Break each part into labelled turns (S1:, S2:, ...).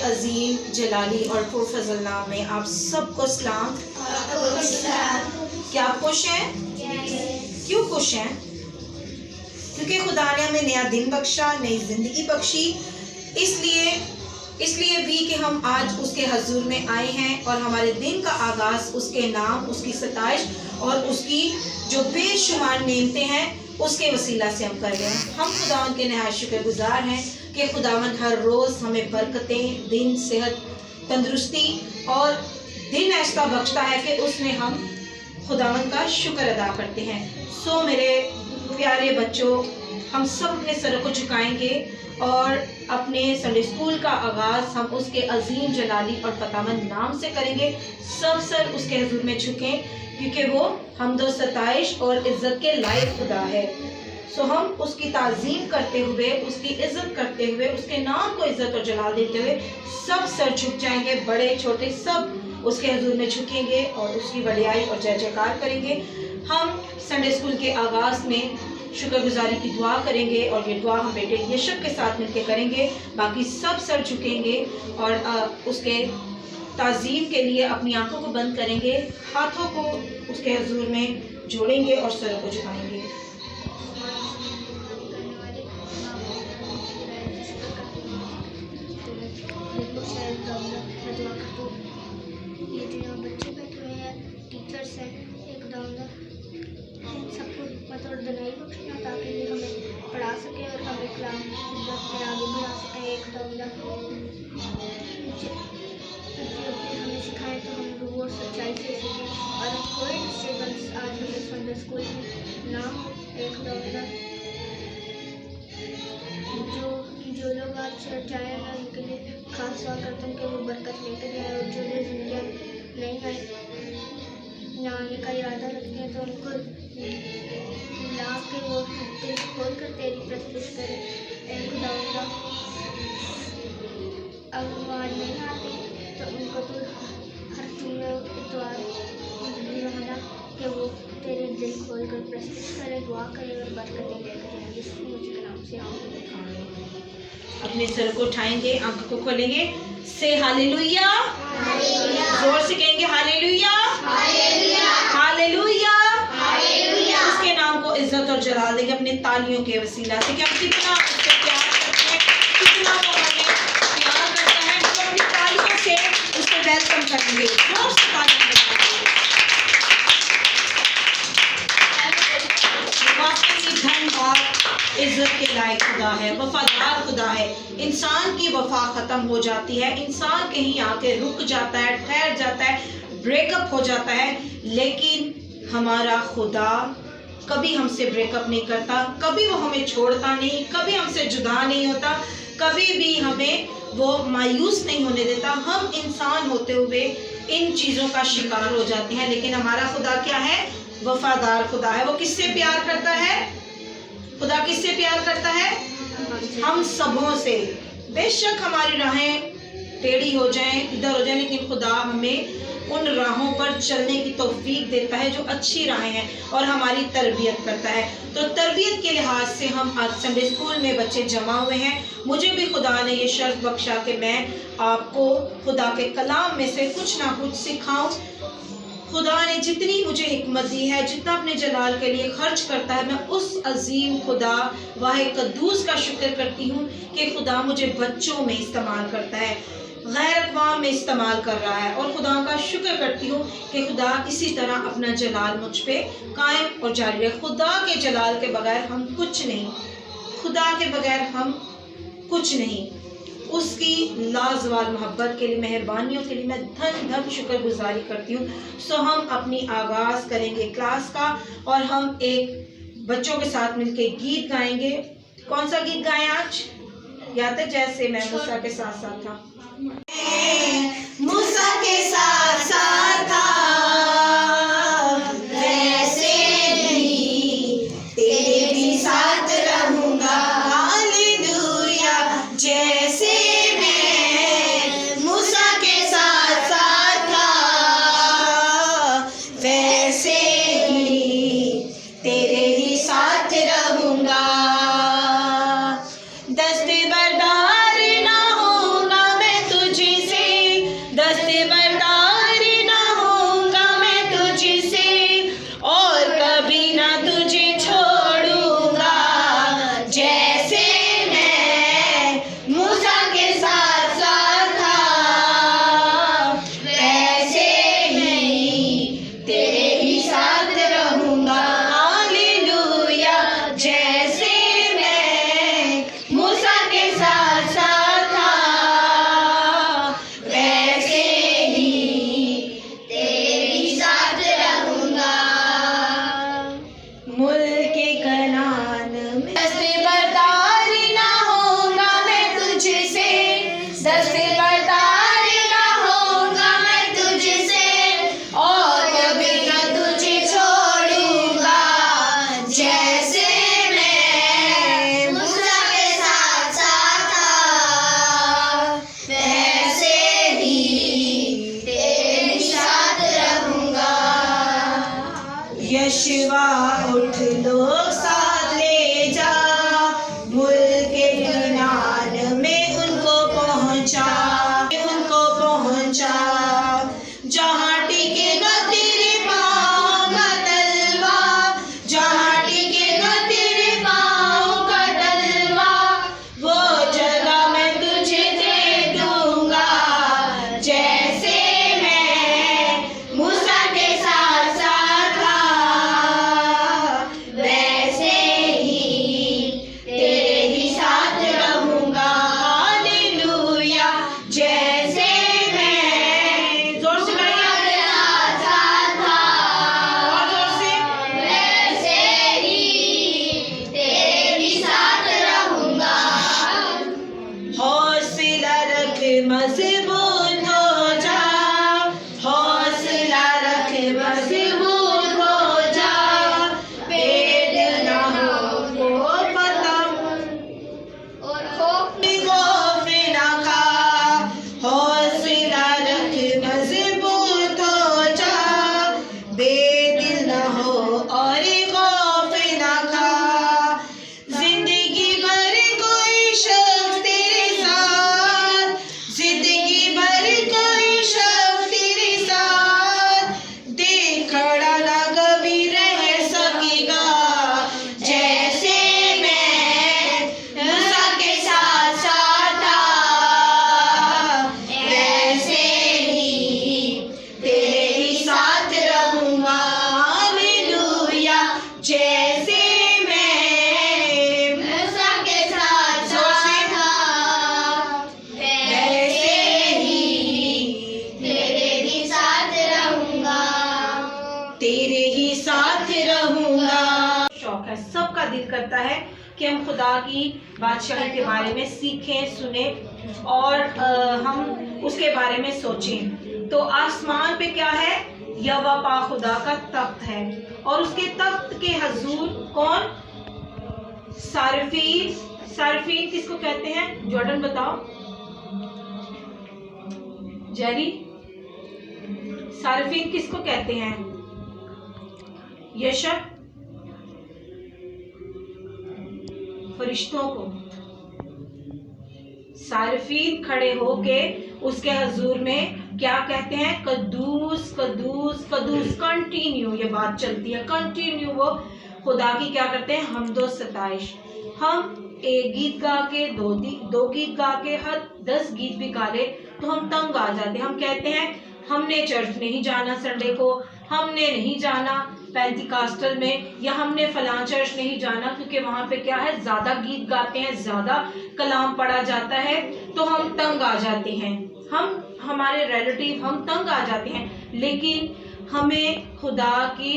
S1: अजीम जलाली और पुरफज़ल नाम में आप सबको सलाम। क्या आप खुश हैं? क्यों खुश हैं? क्योंकि खुदा ने हमें नया दिन बख्शा, नई ज़िंदगी बख्शी। इसलिए भी कि हम आज उसके हजूर में आए हैं और हमारे दिन का आगाज़ उसके नाम, उसकी सताइश और उसकी जो बेशुमार नेमतें हैं उसके वसीला से हम कर रहे हैं। हम खुदावन के नहायत शुक्रगुजार हैं कि खुदावन हर रोज़ हमें बरकतें, दिन, सेहत, तंदुरुस्ती और दिन ऐसा बख्शता है कि उसमें हम खुदावन का शुक्र अदा करते हैं। सो मेरे प्यारे बच्चों, हम सब अपने सरों को झुकाएंगे और अपने संडे स्कूल का आगाज़ हम उसके अजीम जलाली और फतामंद नाम से करेंगे। सब सर उसके हजूर में झुकें क्योंकि वो हमदो सताइश और इज़्ज़त के लायक खुदा है। सो हम उसकी ताज़ीम करते हुए, उसकी इज़्ज़त करते हुए, उसके नाम को इज़्ज़त और जलाल देते हुए सब सर झुक जाएंगे। बड़े छोटे सब उसके हजूर में झुकेंगे और उसकी बड़ाई और जय जयकार करेंगे। हम संडे स्कूल के आगाज़ में शुक्रगुजारी की दुआ करेंगे और ये दुआ हम बेटे यशब के साथ मिलकर करेंगे। बाकी सब सर झुकेंगे और उसके ताज़ीम के लिए अपनी आंखों को बंद करेंगे, हाथों को उसके हजूर में जोड़ेंगे और सरों को झुकाएंगे।
S2: ये जो यहाँ बच्चे बैठे हुए हैं, टीचर्स हैं, एक दाऊदा सबको हिम्मत और दिलाई बख्शना ताकि ये हमें पढ़ा सके और हमें कलाम में आगे बढ़ा सके। एक दाऊदा हमें सिखाएं तो हम रूह और सच्चाई से सीखें और कोई डिस्टर्बेंस आज हमें संडे स्कूल में ना हो। एक दाऊदा जो लोग आज चर्च आए हैं उनके लिए खास दुआ करता हूँ कि वो बरकत लेकर जाए और जो लोग जिंदगी नहीं आए यहाँ आने का इरादा रखते हैं तो उनको ला के वो दिल खोल कर तेरी प्रस्तुत करें। एक खुदा अगर वो आज नहीं आते तो उनको तो हर चीज़ में दुआ रहना कि वो तेरे दिल खोल कर प्रस्तुत करे, दुआ करे और बरकतें लेकर जाए। यीशु मसीह के नाम से आमीन।
S1: अपने सर को उठाएंगे, आंखों को खोलेंगे, से हालेलुया, जोर से कहेंगे हालेलुया, हालेलुया, हालेलुया। उसके नाम को इज्जत और जलाल देंगे अपने तालियों के वसीला से कि हम कितना उससे प्यार करते हैं, कितना वो हमें प्यार करता है। तो अपनी तालियों से उसे वेलकम करेंगे, जोर से तालियां बजाएंगे। धन्यवाद, इज्जत के लायक खुदा है, वफादार खुदा है। इंसान की वफा खत्म हो जाती है, इंसान कहीं आके रुक जाता है, ठहर जाता है, ब्रेकअप हो जाता है, लेकिन हमारा खुदा कभी हमसे ब्रेकअप नहीं करता, कभी वो हमें छोड़ता नहीं, कभी हमसे जुदा नहीं होता, कभी भी हमें वो मायूस नहीं होने देता। हम इंसान होते हुए इन चीज़ों का शिकार हो जाते हैं, लेकिन हमारा खुदा क्या है? वफादार खुदा है। वो किससे प्यार करता है? खुदा किससे प्यार करता है? हम सबों से। बेशक हमारी राहें टेढ़ी हो जाएं, इधर हो जाएं, लेकिन खुदा हमें उन राहों पर चलने की तौफीक देता है जो अच्छी राहें हैं और हमारी तरबियत करता है। तो तरबियत के लिहाज से हम आज संडे स्कूल में बच्चे जमा हुए हैं। मुझे भी खुदा ने ये शर्त बख्शा कि मैं आपको खुदा के कलाम में से कुछ ना कुछ सिखाऊं। खुदा ने जितनी मुझे हिकमत दी है, जितना अपने जलाल के लिए खर्च करता है, मैं उस अजीम खुदा वाहिद कद्दूस का शुक्र करती हूँ कि खुदा मुझे बच्चों में इस्तेमाल करता है, गैर अक़वाम में इस्तेमाल कर रहा है। और खुदा का शुक्र करती हूँ कि खुदा इसी तरह अपना जलाल मुझ पे कायम और जारी रहे। खुदा के जलाल के बगैर हम कुछ नहीं, खुदा के बगैर हम कुछ नहीं। उसकी लाजवाब मोहब्बत के लिए, मेहरबानियों के लिए मैं धन धन शुक्रगुजारी करती हूँ। सो हम अपनी आगाज़ करेंगे क्लास का और हम एक बच्चों के साथ मिलके गीत गाएंगे। कौन सा गीत गाएं आज? याद है? जैसे मैं मूसा के साथ साथ था, मूसा के साथ साथ था, वैसे भी तेरे भी साथ रहूंगा। हालेलुया। जैसे मैं मूसा के साथ साथ था, वैसे ही तेरे ही साथ रहूंगा। दस्तबरदार ना होगा मैं तुझे जैसे मैं, जोर से गाइए, और जोर से,
S2: वैसे ही तेरे साथ रहूंगा।
S1: हौसला रख मजबूत हो जा, हौसला रख मजबूत हो जा, पेड़ ना हो पता
S2: और खौफ
S1: खौफ ना खा, हौसला रख मजबूत हो जा, बेदिल ना हो और खौफ ना खा, जिंदगी भर कोई शख्स तेरे साथ, जिंदगी भर कोई शख्स तेरे साथ, देख खड़ा ना कभी रह सकेगा, जैसे मैं मूसा के साथ साथ था, वैसे ही तेरे ही साथ रहूंगा। हालेलुया, जैसे मैं
S2: मूसा के साथ था, वैसे ही तेरे भी साथ रहूंगा।
S1: तेरे ही साथ रहूंगा। शौक है, सबका दिल करता है कि हम खुदा की बादशाही के बारे में सीखें, सुने और हम उसके बारे में सोचें। तो आसमान पे क्या है? यहोवा पाक खुदा का तख्त है और उसके तख्त के हजूर कौन? सारफीन। सारफीन किसको कहते हैं? जॉर्डन बताओ। जेरी, सारफीन किसको कहते हैं? यशब, फरिश्तों को। सारफीन खड़े होके उसके हजूर में क्या कहते हैं? कद्दूस कद्दूस कद्दूस। कंटिन्यू ये बात चलती है, कंटिन्यू वो खुदा की क्या करते हैं? हमदो सताइश। हम एक गीत गा के, दो गीत गा के, हर 10 गीत भी गा ले तो हम तंग आ जाते हैं। हम कहते हैं हमने चर्च नहीं जाना संडे को, हमने नहीं जाना पेंटिकास्टल में, या हमने फलां चर्च नहीं जाना क्योंकि वहां पे क्या है? ज्यादा गीत गाते हैं, ज्यादा कलाम पढ़ा जाता है, तो हम तंग आ जाते हैं। हम, हमारे रिलेटिव, हम तंग आ जाते हैं। लेकिन हमें खुदा की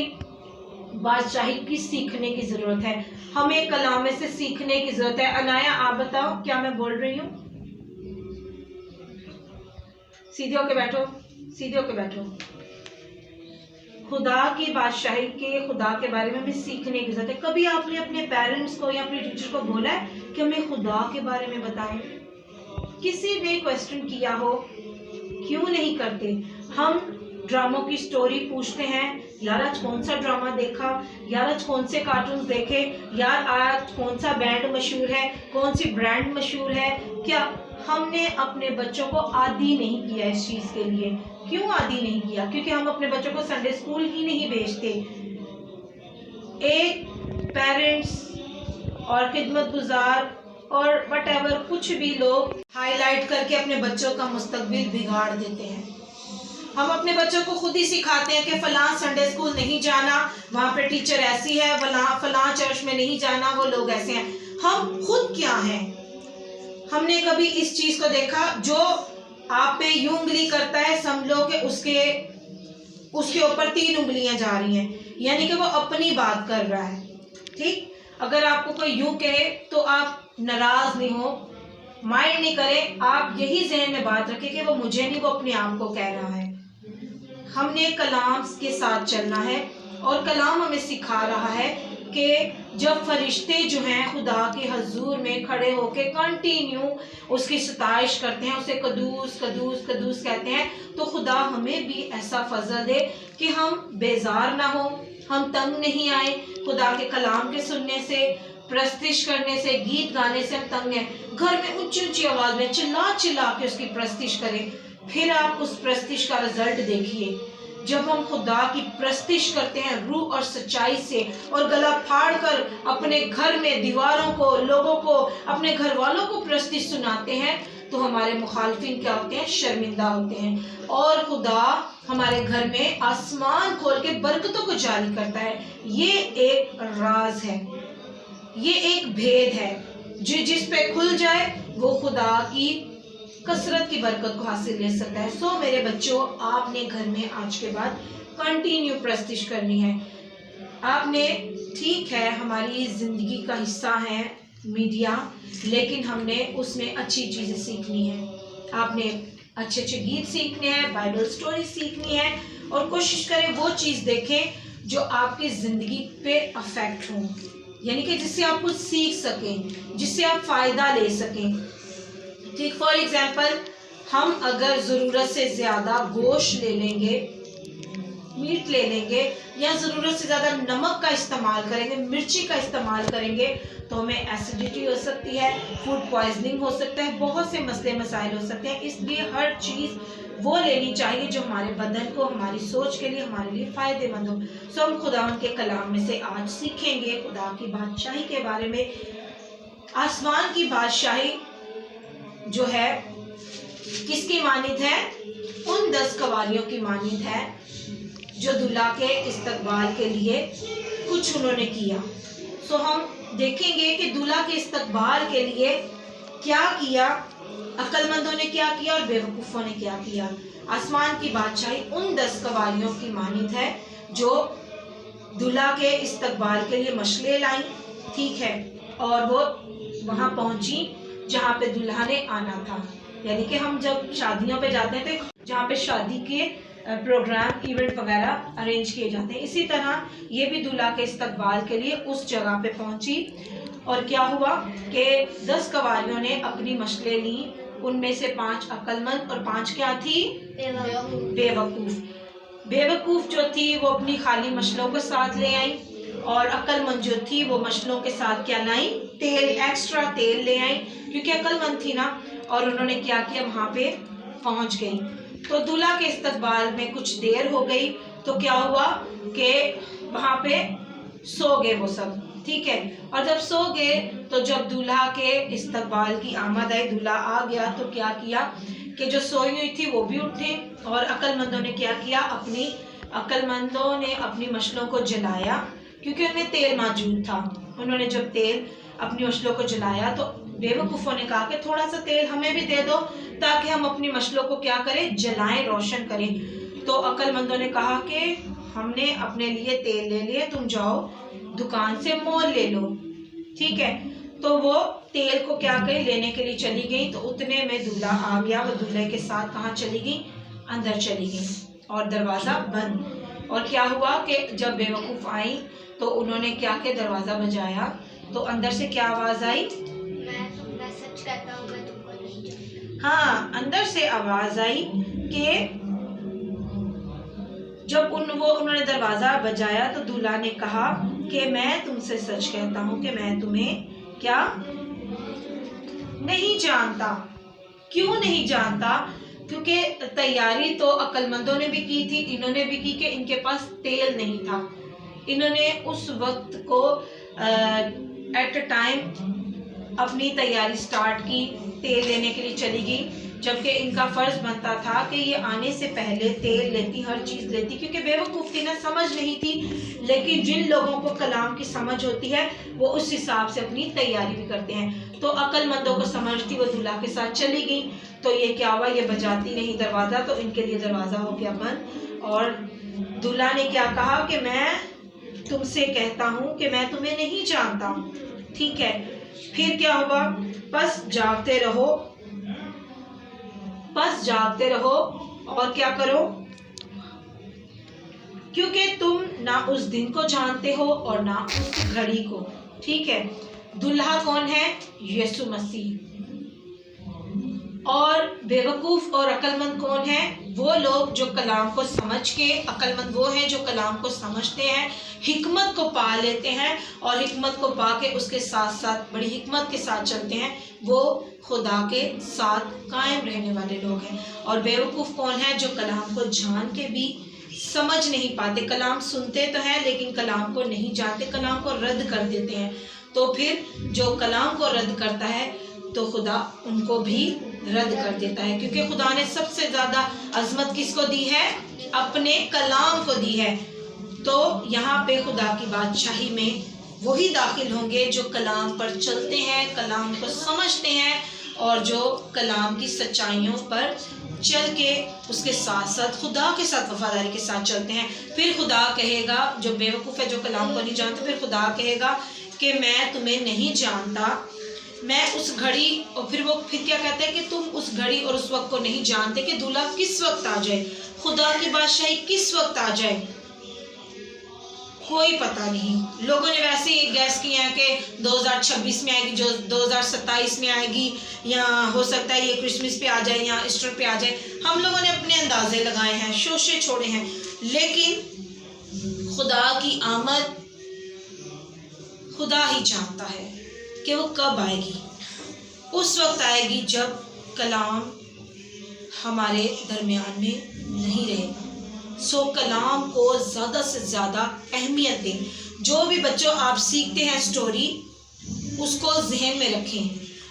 S1: बादशाही की सीखने की जरूरत है, हमें कलाम से सीखने की जरूरत है। अनाया, आप बताओ क्या मैं बोल रही हूँ? सीधे होके बैठो, सीधे होके बैठो। खुदा की बादशाही के, खुदा के बारे में हमें सीखने की जरूरत है। कभी आपने अपने पेरेंट्स को या अपने टीचर को बोला है कि हमें खुदा के बारे में बताएं? किसी ने क्वेश्चन किया हो? क्यों नहीं करते? हम ड्रामों की स्टोरी पूछते हैं, यार आज कौन सा ड्रामा देखा, यार आज कौन से कार्टून देखे, यार आज कौन सा बैंड मशहूर है, कौन सी ब्रांड मशहूर है। क्या हमने अपने बच्चों को आदी नहीं किया इस चीज के लिए? क्यों आदी नहीं किया? क्योंकि हम अपने बच्चों को संडे स्कूल ही नहीं भेजते। एक पेरेंट्स और खिदमत गुजार और वटएवर कुछ भी लोग हाईलाइट करके अपने बच्चों का मुस्तकबिल बिगाड़ देते हैं। हम अपने बच्चों को खुद ही सिखाते हैं कि फलां संडे स्कूल नहीं जाना, वहाँ पे टीचर ऐसी है, फलां चर्च में नहीं जाना, वो लोग ऐसे हैं। हम खुद क्या हैं? हमने कभी इस चीज को देखा? जो आप पे यूं उंगली करता है, समझो कि उसके ऊपर 3 उंगलियां जा रही हैं, यानी कि वो अपनी बात कर रहा है। ठीक, अगर आपको कोई यूं कहे तो आप नाराज नहीं हो, माइंड नहीं करें, आप यही जहन में बात रखें कि वो मुझे नहीं, वो अपने आप को कह रहा है। हमने कलाम के साथ चलना है और कलाम हमें सिखा रहा है कि जब फरिश्ते जो हैं खुदा के हजूर में खड़े होके कंटिन्यू उसकी सताइश करते हैं, उसे कदूस कदूस कदूस कहते हैं, तो खुदा हमें भी ऐसा फजल दे कि हम बेजार ना हो, हम तंग नहीं आए खुदा के कलाम के सुनने से, प्रस्तिश करने से, गीत गाने से हम तंग हैं। घर में ऊंची ऊंची आवाज में चिल्ला चिल्ला के उसकी प्रस्तिश करें, फिर आप उस प्रस्तिश का रिजल्ट देखिए। जब हम खुदा की प्रस्तिश करते हैं रूह और सच्चाई से और गला फाड़ कर अपने घर में दीवारों को, लोगों को, अपने घर वालों को प्रस्तिश सुनाते हैं, तो हमारे मुखालफिन क्या होते हैं? शर्मिंदा होते हैं। और खुदा हमारे घर में आसमान खोल के बरकतों को जारी करता है। ये एक राज है, ये एक भेद है, जिस पे खुल जाए वो खुदा की कसरत की बरकत को हासिल ले सकता है। सो मेरे बच्चों, आपने घर में आज के बाद कंटिन्यू प्रस्तिश करनी है। आपने, ठीक है, हमारी ज़िंदगी का हिस्सा है मीडिया, लेकिन हमने उसमें अच्छी चीज़ें सीखनी है। आपने अच्छे अच्छे गीत सीखने हैं, बाइबल स्टोरी सीखनी है, और कोशिश करें वो चीज़ देखें जो आपकी ज़िंदगी पे अफेक्ट हो, यानी कि जिससे आप कुछ सीख सकें, जिससे आप फ़ायदा ले सकें। ठीक, फॉर एग्जाम्पल, हम अगर ज़रूरत से ज़्यादा गोश्त ले लेंगे, मीट ले लेंगे, या ज़रूरत से ज़्यादा नमक का इस्तेमाल करेंगे, मिर्ची का इस्तेमाल करेंगे, तो हमें एसिडिटी हो सकती है, फूड पॉइजनिंग हो सकता है, बहुत से मसले मसाइल हो सकते हैं। इसलिए हर चीज़ वो लेनी चाहिए जो हमारे बदन को, हमारी सोच के लिए, हमारे लिए फ़ायदेमंद हो। सो हम खुदा के कलाम में से आज सीखेंगे खुदा की बादशाही के बारे में। आसमान की बादशाही जो है किसकी मानित है? उन 10 कवारियों की मानित है जो दूल्हा के इस्तकबाल के लिए कुछ उन्होंने किया। सो हम देखेंगे कि दूल्हा के इस्तकबाल के लिए क्या किया, अक्लमंदों ने क्या किया और बेवकूफ़ों ने क्या किया। आसमान की बादशाही उन 10 कवारियों की मानित है जो दूल्हा के इस्तकबाल के लिए मशले लाई, ठीक है, और वो वहाँ पहुँची जहाँ पे दूल्हा ने आना था। यानी कि हम जब शादियों पे जाते हैं तो जहाँ पे शादी के प्रोग्राम, इवेंट वगैरह अरेंज किए जाते हैं, इसी तरह ये भी दूल्हा के इस्तकबाल के लिए उस जगह पे पहुंची। और क्या हुआ कि 10 कवारियों ने अपनी मशलें ली, उनमें से 5 अक्लमंद और 5 क्या थी? बेवकूफ़। बेवकूफ़ जो थी वो अपनी खाली मशलों को साथ ले आई, और अक्लमंद जो थी वो मशलों के साथ क्या लाई? तेल, एक्स्ट्रा तेल ले आई, क्योंकि अक्लमंद थी ना। और उन्होंने क्या किया, वहाँ पे पहुँच गई। तो दूल्हा के इस्तकबाल में कुछ देर हो गई, तो क्या हुआ कि वहाँ पे सो गए वो सब, ठीक है। और जब सो गए तो जब दूल्हा के इस्तकबाल की आमद आई, दूल्हा आ गया, तो क्या किया कि जो सोई हुई थी वो भी उठे, और अक्लमंदों ने क्या किया, अक्लमंदों ने अपनी मशलों को जलाया, क्योंकि उनमें तेल मौजूद था। उन्होंने जब तेल अपनी मशलों को जलाया तो बेवकूफ़ों ने कहा कि थोड़ा सा तेल हमें भी दे दो ताकि हम अपनी मशलों को क्या करें, जलाएं, रोशन करें। तो अक्लमंदों ने कहा कि हमने अपने लिए तेल ले लिए, तुम जाओ दुकान से मोल ले लो, ठीक है। तो वो तेल को क्या करी, लेने के लिए चली गई। तो उतने में दूल्हा आ गया। वो दूल्हे के साथ कहाँ चली गई? अंदर चली गई, और दरवाज़ा बंद। और क्या हुआ कि जब बेवकूफ़ आई तो उन्होंने क्या किया, दरवाज़ा बजाया, तो अंदर से क्या आवाज़ आई?
S2: मैं सच कहता हूँ, मैं तुमको नहीं जानता।
S1: हाँ, अंदर से आवाज़ आई कि जब उन्होंने दरवाज़ा बजाया तो दूल्हा ने कहा कि मैं तुमसे सच कहता हूँ कि मैं तुम्हें क्या नहीं जानता। क्यों नहीं जानता? क्योंकि तैयारी तो अक्लमंदों ने भी की थी, इन्होंने भी की कि इनके पास तेल नहीं था। इन्होंने उस वक्त को एट अ टाइम अपनी तैयारी स्टार्ट की, तेल लेने के लिए चली गई, जबकि इनका फ़र्ज़ बनता था कि ये आने से पहले तेल लेती, हर चीज़ लेती, क्योंकि बेवकूफ़ थी ना, समझ नहीं थी। लेकिन जिन लोगों को कलाम की समझ होती है वो उस हिसाब से अपनी तैयारी भी करते हैं। तो अक्लमंदों को समझ थी, वो दूल्हा के साथ चली गई। तो ये क्या हुआ, ये बजाती नहीं दरवाज़ा, तो इनके लिए दरवाज़ा हो गया बंद। और दूल्हा ने क्या कहा कि मैं तुमसे कहता हूँ कि मैं तुम्हें नहीं जानता, ठीक है। फिर क्या हुआ, बस जागते रहो और क्या करो, क्योंकि तुम ना उस दिन को जानते हो और ना उस घड़ी को, ठीक है। दूल्हा कौन है? यीशु मसीह। और बेवकूफ़ और अक्लमंद कौन है? वो लोग जो कलाम को समझ के, अक्लमंद वो हैं जो कलाम को समझते हैं, हिकमत को पा लेते हैं, और हिकमत को पा के उसके साथ साथ बड़ी हिकमत के साथ चलते हैं, वो खुदा के साथ कायम रहने वाले लोग हैं। और बेवकूफ़ कौन है? जो कलाम को जान के भी समझ नहीं पाते, कलाम सुनते तो हैं लेकिन कलाम को नहीं जानते, कलाम को रद्द कर देते हैं। तो फिर जो कलाम को रद्द करता है तो खुदा उनको भी रद्द कर देता है, क्योंकि खुदा ने सबसे ज़्यादा अजमत किसको दी है? अपने कलाम को दी है। तो यहाँ पे खुदा की बादशाही में वही दाखिल होंगे जो कलाम पर चलते हैं, कलाम को समझते हैं और जो कलाम की सच्चाइयों पर चल के उसके साथ साथ खुदा के साथ वफादारी के साथ चलते हैं। फिर खुदा कहेगा, जो बेवकूफ़ है, जो कलाम को नहीं जानते, फिर खुदा कहेगा कि मैं तुम्हें नहीं जानता, मैं उस घड़ी, और फिर क्या कहते हैं कि तुम उस घड़ी और उस वक्त को नहीं जानते कि दूल्हा किस वक्त आ जाए, खुदा की बादशाही किस वक्त आ जाए, कोई पता नहीं। लोगों ने वैसे ही गैस किया है कि 2026 में आएगी, जो 2027 में आएगी, या हो सकता है ये क्रिसमस पे आ जाए या ईस्टर पे आ जाए। हम लोगों ने अपने अंदाजे लगाए हैं, शोशे छोड़े हैं, लेकिन खुदा की आमद खुदा ही जानता है कि वो कब आएगी। उस वक्त आएगी जब कलाम हमारे दरमियान में नहीं रहेगा। सो कलाम को ज़्यादा से ज़्यादा अहमियत दें। जो भी बच्चों आप सीखते हैं स्टोरी, उसको जहन में रखें।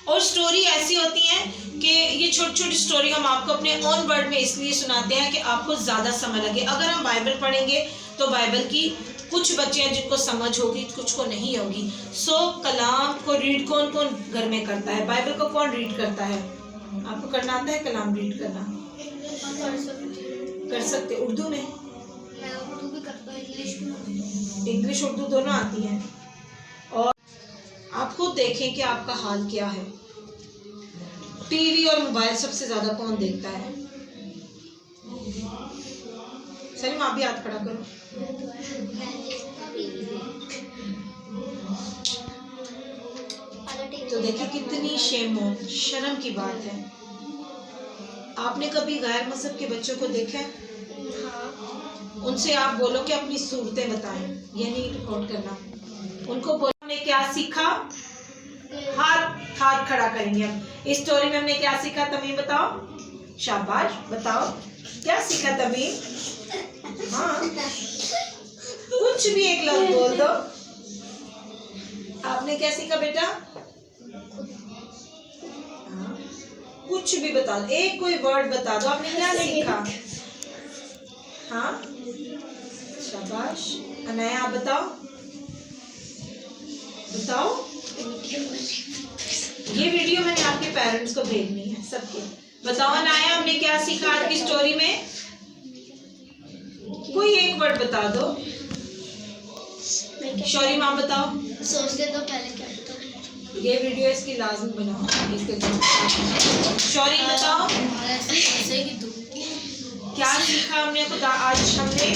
S1: और स्टोरी ऐसी होती है कि ये छोटी छोटी स्टोरी हम आपको अपने ओन वर्ड में इसलिए सुनाते हैं कि आपको ज़्यादा समझ लगे। अगर हम बाइबल पढ़ेंगे तो बाइबल की कुछ बच्चे हैं जिनको समझ होगी, कुछ को नहीं होगी। सो कलाम को रीड कौन कौन घर में करता है? बाइबल को कौन रीड करता है? आपको करना आता है कलाम रीड करना? कर सकते। उर्दू में?
S2: मैं उर्दू भी करता हूँ, इंग्लिश भी।
S1: इंग्लिश उर्दू दोनों आती हैं। और आप खुद देखें कि आपका हाल क्या है। टीवी और मोबाइल सबसे ज़्यादा कौन देखता है? सलीम आप भी हाथ खड़ा करो। तो देखिए कितनी शर्म की बात है। आपने कभी गैर मजहब के बच्चों को देखा है?
S2: हाँ।
S1: उनसे आप बोलो कि अपनी सूरतें बताएं, ये नहीं रिकॉर्ड करना। उनको बोलो हमने क्या सीखा, हाथ खड़ा करेंगे। अब इस स्टोरी में हमने क्या सीखा, तमीम बताओ। शाबाश, बताओ क्या सीखा तमीम? हाँ, कुछ भी एक लफ्ज बोल दो। आपने क्या सीखा बेटा? हाँ, कुछ भी बता दो, एक कोई वर्ड बता दो, आपने क्या सीखा? हाँ, शाबाश। अनाया आप बताओ, बताओ। ये वीडियो मैंने आपके पेरेंट्स को भेजनी है सबके। बताओ अनाया, हमने क्या सीखा आज की स्टोरी में? कोई एक वर्ड बता दो। शौरी माँ बताओ।
S2: सोचते तो पहले क्या बताओ।
S1: ये वीडियो इसकी लाजमी बनाओ। शौरी बताओ क्या सीखा हमने खुदा आज हमने?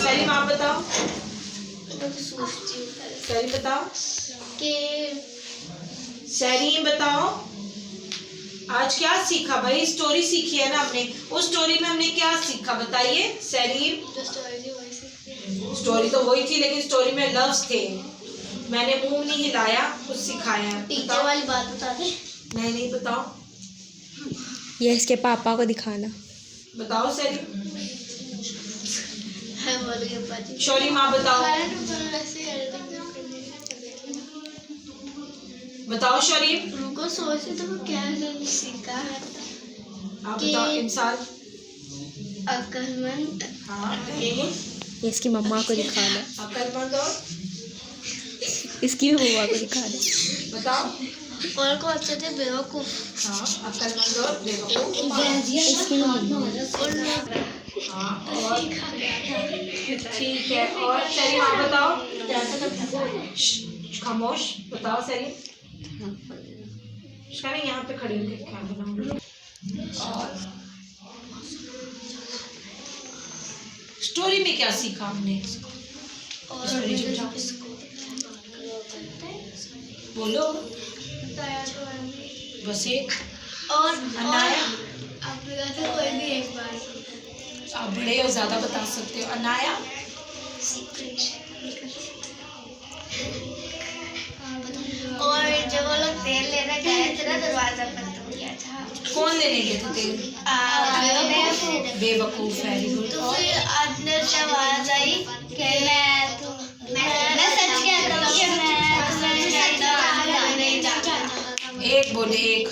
S1: सलीम आप बताओ। सलीम बताओ
S2: कि
S1: सलीम बताओ आज क्या सीखा भाई? स्टोरी सीखी है ना हमने, उस स्टोरी में हमने क्या सीखा बताइए सलीम? स्टोरी तो वही थी, लेकिन स्टोरी में लफ्ज थे। मैंने मुंह नहीं हिलाया, कुछ सिखाया।
S2: टीचर वाली बात बता दे।
S1: नहीं बताओ।
S3: ये इसके पापा को दिखाना।
S1: बताओ सलीम।
S2: बोल गए
S1: शौरी माँ बताओ। बताओ शौरी।
S2: रुको सोचे तो क्या सीखा है?
S1: आप बताओ। इंसान
S2: अक्लमंद।
S1: हाँ,
S3: ये इसकी मम्मा को दिखाना।
S1: अक्लमंद और
S3: इसकी भी मम्मा को दिखाना।
S1: बताओ।
S2: और को अच्छे थे बेवकूफ।
S1: हाँ, अक्लमंद और बेवकूफ।
S3: इसकी मम्मा।
S1: हाँ, और ठीक है। और सलीम आप बताओ। खामोश। बताओ सलीम। नहीं, यहाँ पे खड़ी होकर क्या बनाऊंगी। और स्टोरी में क्या सीखा हमने? स्टोरी बोलो बस एक।
S2: और
S1: अनाया
S2: आप बताते कोई भी एक बार।
S1: आप बड़े और ज्यादा बता सकते हो। अनाया
S2: और जब वो लोग तेल लेने गए थे ना, दरवाजा बंद हो गया था।
S1: कौन लेने गए थे तेल? बेवकूफ। Very good.
S2: तो फिर अंदर से आवाज आई कि मैं सच कहता हूँ कि मैं नहीं जानता।
S1: एक बोले एक।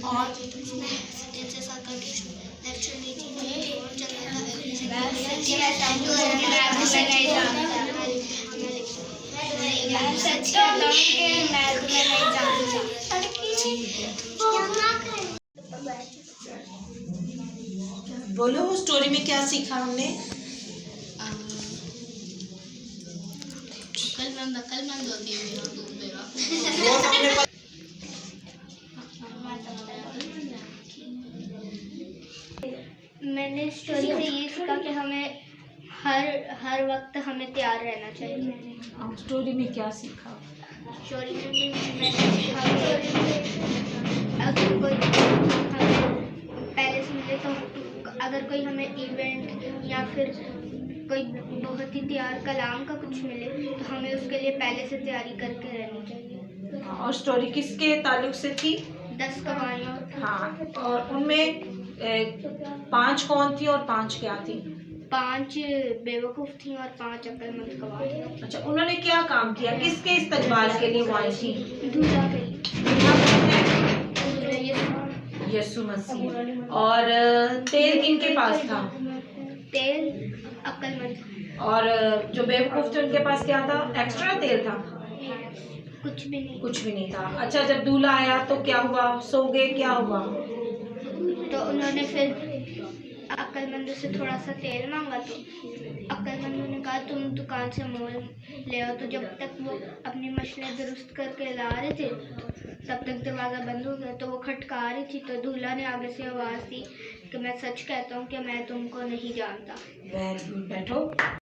S1: और
S2: सच कहता हूँ कि मैं तुम्हें नहीं जानता।
S1: बोलो वो स्टोरी में क्या सीखा हमने?
S2: अक्लमंद होती है मेरा दूध देगा।
S1: वो हमने
S2: मैंने स्टोरी से ये सीखा कि हमें हर वक्त हमें तैयार रहना चाहिए।
S1: स्टोरी में क्या सीखा?
S2: स्टोरी में भी मैंने सीखा कि अगर कोई हमें पहले से मिले तो अगर कोई हमें इवेंट या फिर कोई बहुत ही तैयार कलाम का कुछ मिले तो हमें उसके लिए पहले से तैयारी करके रहनी चाहिए।
S1: और स्टोरी किसके ताल्लुक से थी?
S2: 10 कहानियाँ।
S1: हाँ, और उनमें 5 कौन थी और 5 क्या थी?
S2: 5 बेवकूफ़ थी और 5 अक्लमंद कवाल।
S1: अच्छा, उन्होंने क्या काम किया? किसके इस्तकबाल के लिए वो आई थी?
S2: दूल्हा के लिए।
S1: यीशु मसीह। और तेल किनके पास था?
S2: तेल अक्लमंद।
S1: और जो बेवकूफ थे उनके पास क्या था? एक्स्ट्रा तेल था?
S2: कुछ भी नहीं।
S1: कुछ भी नहीं था। अच्छा, जब दूल्हा आया तो क्या हुआ? सो गए, क्या हुआ?
S2: तो उन्होंने फिर अक्लमंद से थोड़ा सा तेल मांगा तो अक्लमंद ने कहा तुम दुकान से मोल ले आओ। तो जब तक वो अपनी मछलियाँ दुरुस्त करके ला रहे थे तब तक दरवाज़ा बंद हो गया। तो वो खटका रही थी तो दूल्हा ने आगे से आवाज़ दी कि मैं सच कहता हूँ कि मैं तुमको नहीं जानता।
S1: वेरी गुड, बैठो।